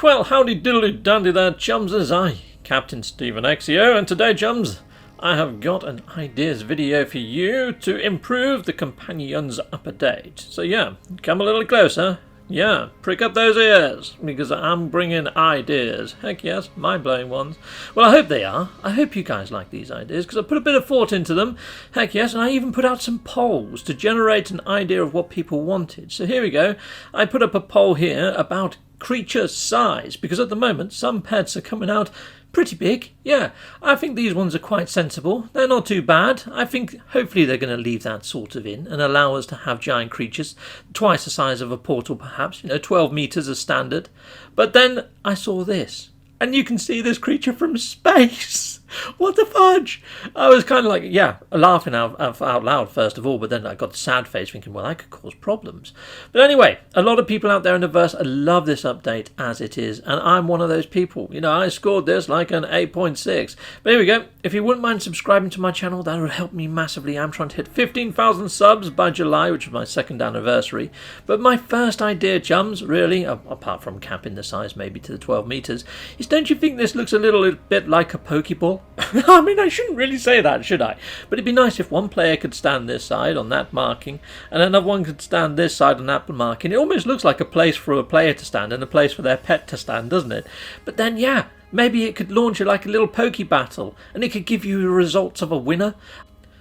Well, howdy diddly dandy there, chums, as I, Captain Stephen Xio, and today, chums, I have got an ideas video for you to improve the companion's update. So yeah, come a little closer. Yeah, prick up those ears, because I'm bringing ideas. Heck yes, mind-blowing ones. Well, I hope they are. I hope you guys like these ideas, because I put a bit of thought into them. Heck yes, and I even put out some polls to generate an idea of what people wanted. So here we go. I put up a poll here about creature size, because at the moment some pets are coming out pretty big. Yeah, I think these ones are quite sensible. They're not too bad. I think hopefully they're going to leave that sort of in and allow us to have giant creatures, twice the size of a portal perhaps, 12 meters as standard. But then I saw this, and you can see this creature from space. What the fudge? I was kind of like, laughing out loud first of all, but then I got the sad face thinking, well, that could cause problems. But anyway, a lot of people out there in the verse love this update as it is, and I'm one of those people. I scored this like an 8.6. But here we go. If you wouldn't mind subscribing to my channel, that would help me massively. I'm trying to hit 15,000 subs by July, which is my second anniversary. But my first idea, chums, really, apart from capping the size maybe to the 12 meters, is don't you think this looks a little bit like a Pokeball? I mean, I shouldn't really say that, should I? But it'd be nice if one player could stand this side on that marking, and another one could stand this side on that marking. It almost looks like a place for a player to stand and a place for their pet to stand, doesn't it? But then, yeah, maybe it could launch it like a little Poke Battle, and it could give you the results of a winner.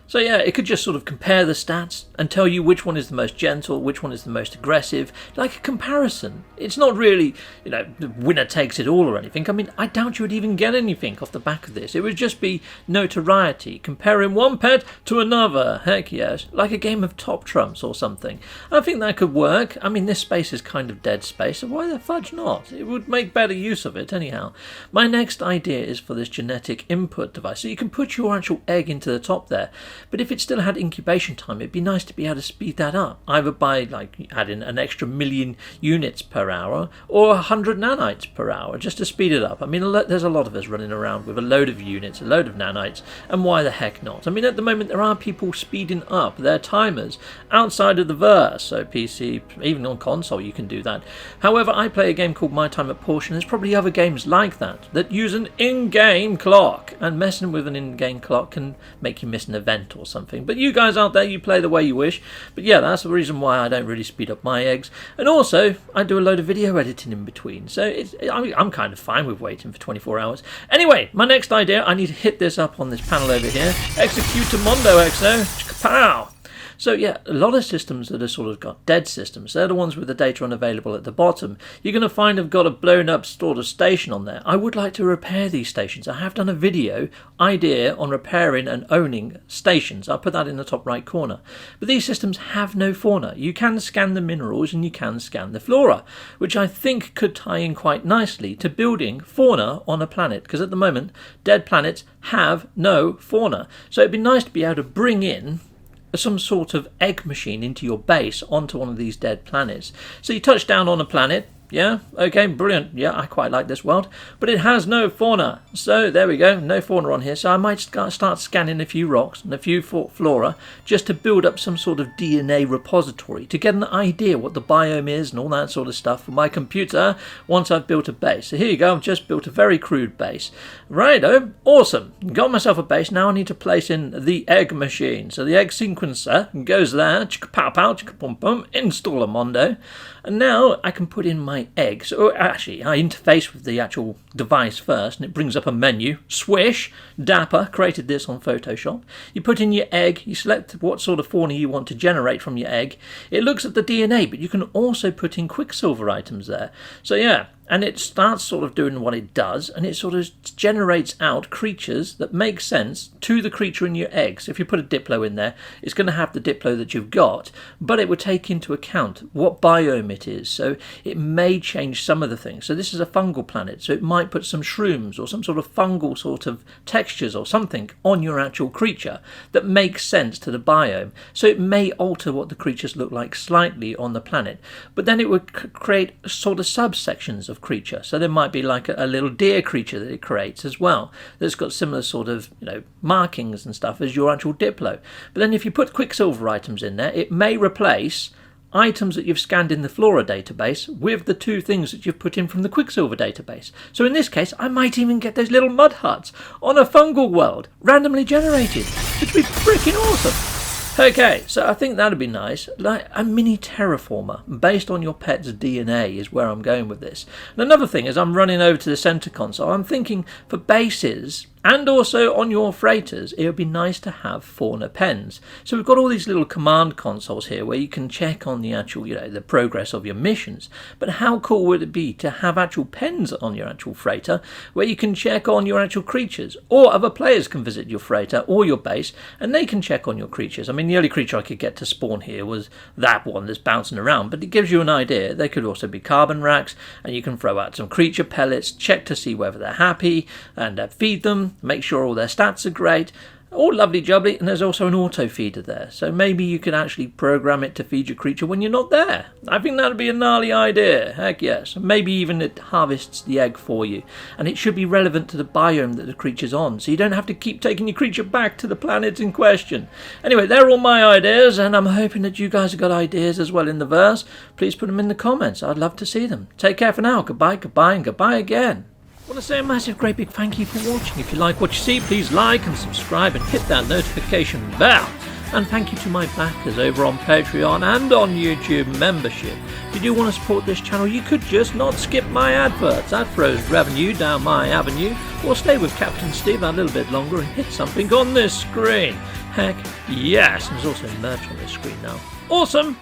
So yeah, it could just sort of compare the stats and tell you which one is the most gentle, which one is the most aggressive, like a comparison. It's not really, the winner takes it all or anything. I mean, I doubt you would even get anything off the back of this. It would just be notoriety, comparing one pet to another. Heck yes, like a game of top trumps or something. I think that could work. I mean, this space is kind of dead space, so why the fudge not? It would make better use of it anyhow. My next idea is for this genetic input device, so you can put your actual egg into the top there. But if it still had incubation time, it'd be nice to be able to speed that up, either by adding an extra 1,000,000 units per hour or 100 nanites per hour, just to speed it up. I mean, there's a lot of us running around with a load of units, a load of nanites, and why the heck not? I mean, at the moment there are people speeding up their timers outside of the verse, so PC, even on console you can do that. However, I play a game called My Time at Porsche, and there's probably other games like that use an in-game clock, and messing with an in-game clock can make you miss an event or something. But you guys out there, you play the way you wish. But yeah, that's the reason why I don't really speed up my eggs. And also, I do a load of video editing in between, so I'm kind of fine with waiting for 24 hours. Anyway, my next idea, I need to hit this up on this panel over here. Execute Mondo Exo. Pow! So yeah, a lot of systems that are sort of got dead systems, they're the ones with the data unavailable at the bottom. You're going to find have got a blown up sort of station on there. I would like to repair these stations. I have done a video idea on repairing and owning stations. I'll put that in the top right corner. But these systems have no fauna. You can scan the minerals and you can scan the flora, which I think could tie in quite nicely to building fauna on a planet, because at the moment dead planets have no fauna. So it'd be nice to be able to bring in some sort of egg machine into your base onto one of these dead planets. So you touch down on a planet. Yeah, okay, brilliant. Yeah, I quite like this world. But it has no fauna. So there we go, no fauna on here. So I might start scanning a few rocks and a few flora just to build up some sort of DNA repository to get an idea what the biome is and all that sort of stuff for my computer once I've built a base. So here you go, I've just built a very crude base. Righto, awesome. Got myself a base. Now I need to place in the egg machine. So the egg sequencer goes there, chicka pow pow, chicka pum pum, install a Mondo. And now I can put in my egg. So actually, I interface with the actual device first, and it brings up a menu. Swish, Dapper, created this on Photoshop. You put in your egg, you select what sort of fauna you want to generate from your egg. It looks at the DNA, but you can also put in Quicksilver items there. So yeah, and it starts sort of doing what it does, and it sort of generates out creatures that make sense to the creature in your egg. So if you put a Diplo in there, it's going to have the Diplo that you've got, but it would take into account what biome it is. So it may change some of the things. So this is a fungal planet, so it might put some shrooms or some sort of fungal sort of textures or something on your actual creature that makes sense to the biome. So it may alter what the creatures look like slightly on the planet, but then it would create sort of subsections of creature. So there might be like a little deer creature that it creates as well that's got similar sort of markings and stuff as your actual Diplo. But then if you put Quicksilver items in there, it may replace items that you've scanned in the Flora database with the 2 things that you've put in from the Quicksilver database. So in this case, I might even get those little mud huts on a fungal world, randomly generated, which would be freaking awesome. Okay, so I think that'd be nice, like a mini terraformer based on your pet's DNA is where I'm going with this. And another thing is I'm running over to the center console, I'm thinking for bases and also on your freighters, it would be nice to have fauna pens. So we've got all these little command consoles here where you can check on the actual, the progress of your missions. But how cool would it be to have actual pens on your actual freighter where you can check on your actual creatures, or other players can visit your freighter or your base and they can check on your creatures. I mean, the only creature I could get to spawn here was that one that's bouncing around, but it gives you an idea. They could also be carbon racks, and you can throw out some creature pellets, check to see whether they're happy, and feed them, make sure all their stats are great, all lovely jubbly. And there's also an auto feeder there, so maybe you can actually program it to feed your creature when you're not there. I think that'd be a gnarly idea, heck yes. Maybe even it harvests the egg for you, and it should be relevant to the biome that the creature's on, so you don't have to keep taking your creature back to the planet in question. Anyway, they're all my ideas, and I'm hoping that you guys have got ideas as well in the verse. Please put them in the comments, I'd love to see them. Take care for now, goodbye, goodbye, and goodbye again. I want to say a massive great big thank you for watching. If you like what you see, please like and subscribe and hit that notification bell. And thank you to my backers over on Patreon and on YouTube membership. If you do want to support this channel, you could just not skip my adverts. That throws revenue down my avenue. Or stay with Captain Steve a little bit longer and hit something on this screen. Heck yes, and there's also merch on this screen now. Awesome!